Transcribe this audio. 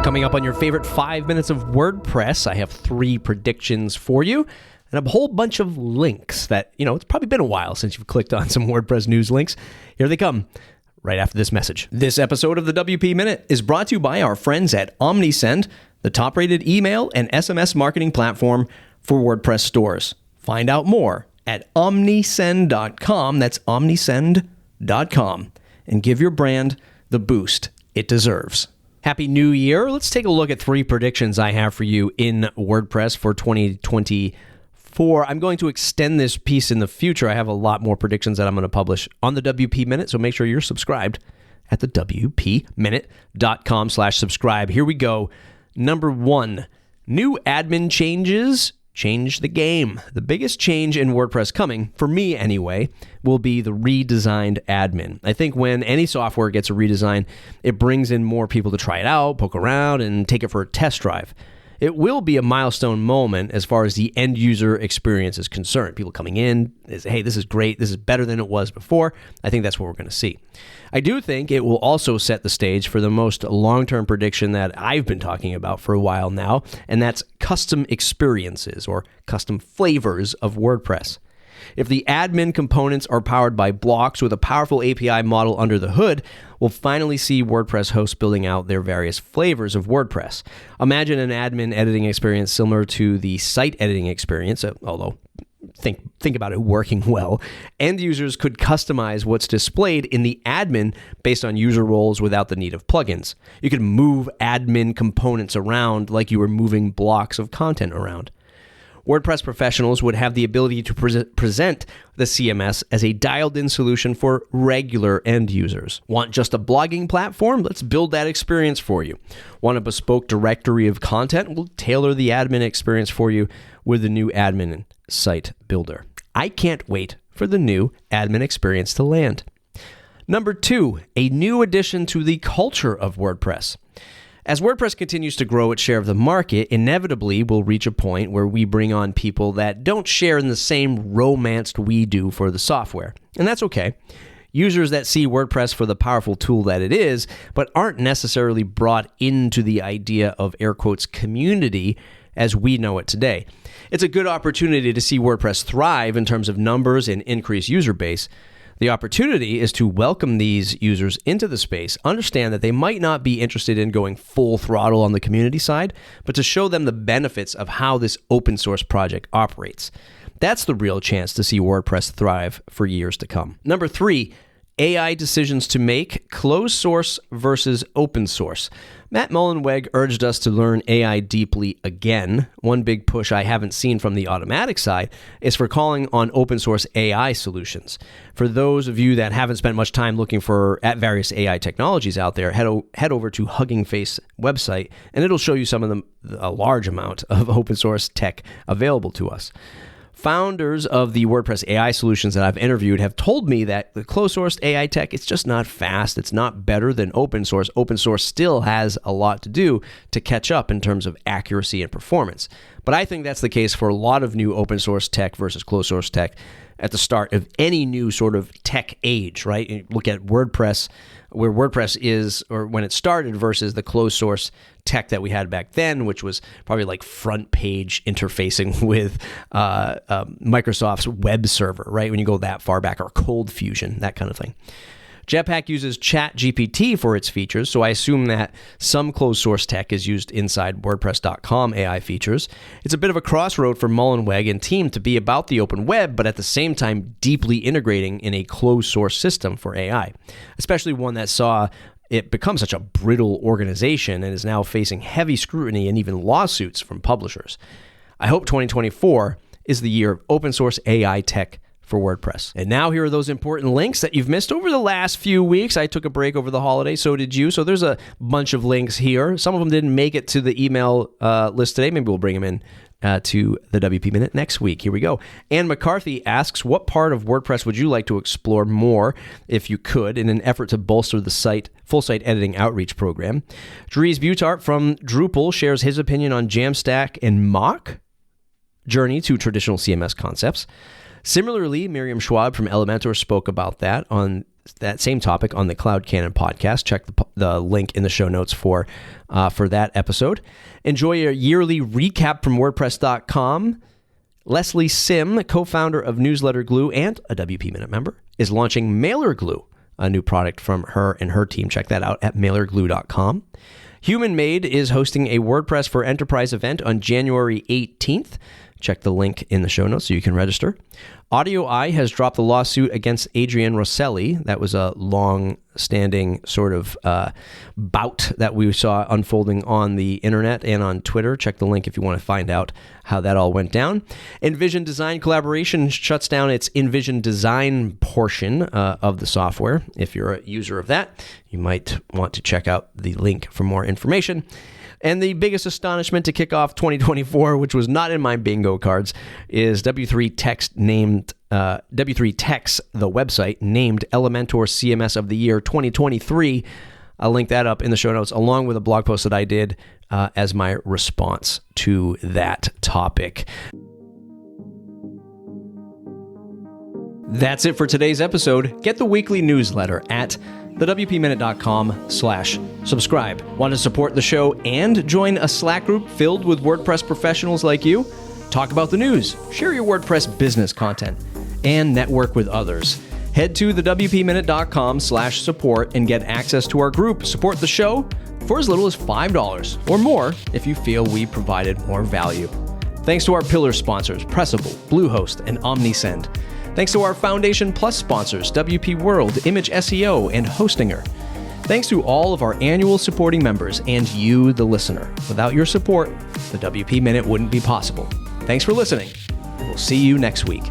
Coming up on your favorite 5 minutes of WordPress, I have 3 predictions for you and a whole bunch of links that, it's probably been a while since you've clicked on some WordPress news links. Here they come right after this message. This episode of the WP Minute is brought to you by our friends at OmniSend, the top-rated email and SMS marketing platform for WordPress stores. Find out more at omnisend.com. That's omnisend.com. And give your brand the boost it deserves. Happy New Year. Let's take a look at 3 predictions I have for you in WordPress for 2024. I'm going to extend this piece in the future. I have a lot more predictions that I'm going to publish on the WP Minute, so make sure you're subscribed at the wpminute.com/subscribe. Here we go. Number 1, new admin changes change the game. The biggest change in WordPress coming, for me anyway, will be the redesigned admin. I think when any software gets a redesign, it brings in more people to try it out, poke around, and take it for a test drive. It will be a milestone moment as far as the end user experience is concerned. People coming in, say, hey, this is great, this is better than it was before. I think that's what we're going to see. I do think it will also set the stage for the most long-term prediction that I've been talking about for a while now, and that's custom experiences or custom flavors of WordPress. If the admin components are powered by blocks with a powerful API model under the hood, we'll finally see WordPress hosts building out their various flavors of WordPress. Imagine an admin editing experience similar to the site editing experience, although think about it working well. End users could customize what's displayed in the admin based on user roles without the need of plugins. You could move admin components around like you were moving blocks of content around. WordPress professionals would have the ability to present the CMS as a dialed-in solution for regular end users. Want just a blogging platform? Let's build that experience for you. Want a bespoke directory of content? We'll tailor the admin experience for you with the new admin site builder. I can't wait for the new admin experience to land. Number 2, a new addition to the culture of WordPress. As WordPress continues to grow its share of the market, inevitably we'll reach a point where we bring on people that don't share in the same romance we do for the software. And that's okay. Users that see WordPress for the powerful tool that it is, but aren't necessarily brought into the idea of air quotes community as we know it today. It's a good opportunity to see WordPress thrive in terms of numbers and increased user base. The opportunity is to welcome these users into the space, understand that they might not be interested in going full throttle on the community side, but to show them the benefits of how this open source project operates. That's the real chance to see WordPress thrive for years to come. Number 3, AI decisions to make, closed source versus open source. Matt Mullenweg urged us to learn AI deeply again. One big push I haven't seen from the Automatic side is for calling on open source AI solutions. For those of you that haven't spent much time looking at various AI technologies out there, head over to Hugging Face website, and it'll show you some of them, a large amount of open source tech available to us. Founders of the WordPress AI solutions that I've interviewed have told me that the closed-sourced AI tech, it's just not fast. It's not better than open source. Open source still has a lot to do to catch up in terms of accuracy and performance. But I think that's the case for a lot of new open source tech versus closed source tech at the start of any new sort of tech age, right? You look at WordPress, where WordPress is, or when it started, versus the closed source tech that we had back then, which was probably like front page interfacing with Microsoft's web server, right? When you go that far back, or Cold Fusion, that kind of thing. Jetpack uses ChatGPT for its features, so I assume that some closed source tech is used inside WordPress.com AI features. It's a bit of a crossroad for Mullenweg and team to be about the open web, but at the same time deeply integrating in a closed source system for AI, especially one that saw it become such a brittle organization and is now facing heavy scrutiny and even lawsuits from publishers. I hope 2024 is the year of open source AI tech for WordPress. And now here are those important links that you've missed over the last few weeks. I took a break over the holiday, so did you. So there's a bunch of links here. Some of them didn't make it to the email list today. Maybe we'll bring them in to the WP Minute next week. Here we go. Ann McCarthy asks, what part of WordPress would you like to explore more, if you could, in an effort to bolster the full site editing outreach program? Dries Butart from Drupal shares his opinion on Jamstack and Mock journey to traditional CMS concepts. Similarly, Miriam Schwab from Elementor spoke about that on that same topic on the Cloud Cannon podcast. Check the link in the show notes for that episode. Enjoy a yearly recap from WordPress.com. Leslie Sim, co-founder of Newsletter Glue and a WP Minute member, is launching Mailer Glue, a new product from her and her team. Check that out at mailerglue.com. Human Made is hosting a WordPress for Enterprise event on January 18th. Check the link in the show notes so you can register. Audio Eye has dropped the lawsuit against Adrian Rosselli. That was a long-standing sort of bout that we saw unfolding on the internet and on Twitter. Check the link if you want to find out how that all went down. Envision Design Collaboration shuts down its Envision Design portion of the software. If you're a user of that, you might want to check out the link for more information. And the biggest astonishment to kick off 2024, which was not in my bingo cards, is W3 Tech's, the website, named Elementor CMS of the Year 2023. I'll link that up in the show notes, along with a blog post that I did as my response to that topic. That's it for today's episode. Get the weekly newsletter at thewpminute.com/subscribe. Want to support the show and join a Slack group filled with WordPress professionals like you? Talk about the news, share your WordPress business content, and network with others. Head to thewpminute.com/support and get access to our group. Support the show for as little as $5 or more if you feel we provided more value. Thanks to our pillar sponsors, Pressable, Bluehost, and OmniSend. Thanks to our Foundation Plus sponsors, WP World, Image SEO, and Hostinger. Thanks to all of our annual supporting members and you, the listener. Without your support, the WP Minute wouldn't be possible. Thanks for listening. We'll see you next week.